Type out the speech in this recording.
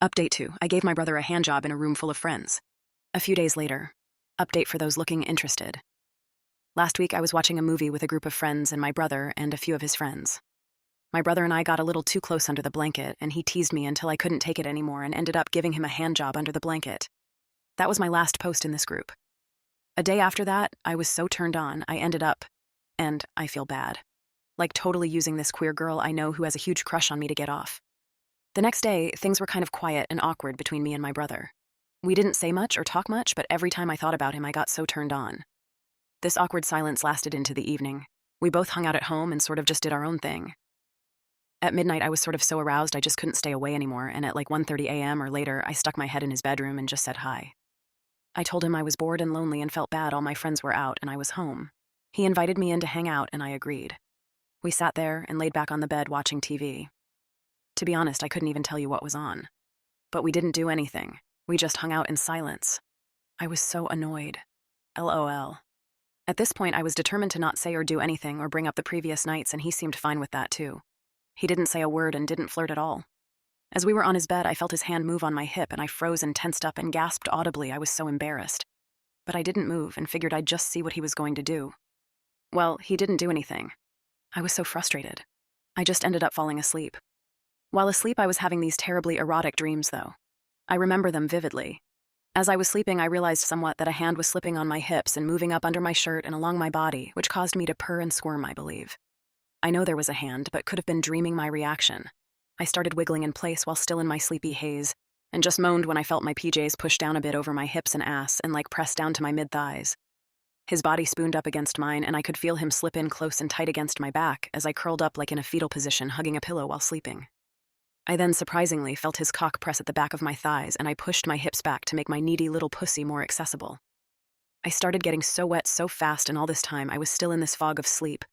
Update 2. I gave my brother a hand job in a room full of friends. A few days later. Update for those looking interested. Last week I was watching a movie with a group of friends and my brother and a few of his friends. My brother and I got a little too close under the blanket, and he teased me until I couldn't take it anymore and ended up giving him a hand job under the blanket. That was my last post in this group. A day after that, I was so turned on, I ended up, and I feel bad, like totally using this queer girl I know who has a huge crush on me to get off. The next day, things were kind of quiet and awkward between me and my brother. We didn't say much or talk much, but every time I thought about him, I got so turned on. This awkward silence lasted into the evening. We both hung out at home and sort of just did our own thing. At midnight, I was sort of so aroused I just couldn't stay away anymore, and at like 1:30 a.m. or later, I stuck my head in his bedroom and just said hi. I told him I was bored and lonely and felt bad all my friends were out and I was home. He invited me in to hang out and I agreed. We sat there and laid back on the bed watching TV. To be honest, I couldn't even tell you what was on. But we didn't do anything. We just hung out in silence. I was so annoyed. LOL. At this point, I was determined to not say or do anything or bring up the previous nights, and he seemed fine with that too. He didn't say a word and didn't flirt at all. As we were on his bed, I felt his hand move on my hip and I froze and tensed up and gasped audibly. I was so embarrassed. But I didn't move and figured I'd just see what he was going to do. Well, he didn't do anything. I was so frustrated. I just ended up falling asleep. While asleep, I was having these terribly erotic dreams, though. I remember them vividly. As I was sleeping, I realized somewhat that a hand was slipping on my hips and moving up under my shirt and along my body, which caused me to purr and squirm, I believe. I know there was a hand, but could have been dreaming my reaction. I started wiggling in place while still in my sleepy haze, and just moaned when I felt my PJs push down a bit over my hips and ass and like press down to my mid-thighs. His body spooned up against mine, and I could feel him slip in close and tight against my back as I curled up like in a fetal position, hugging a pillow while sleeping. I then surprisingly felt his cock press at the back of my thighs, and I pushed my hips back to make my needy little pussy more accessible. I started getting so wet so fast, and all this time I was still in this fog of sleep,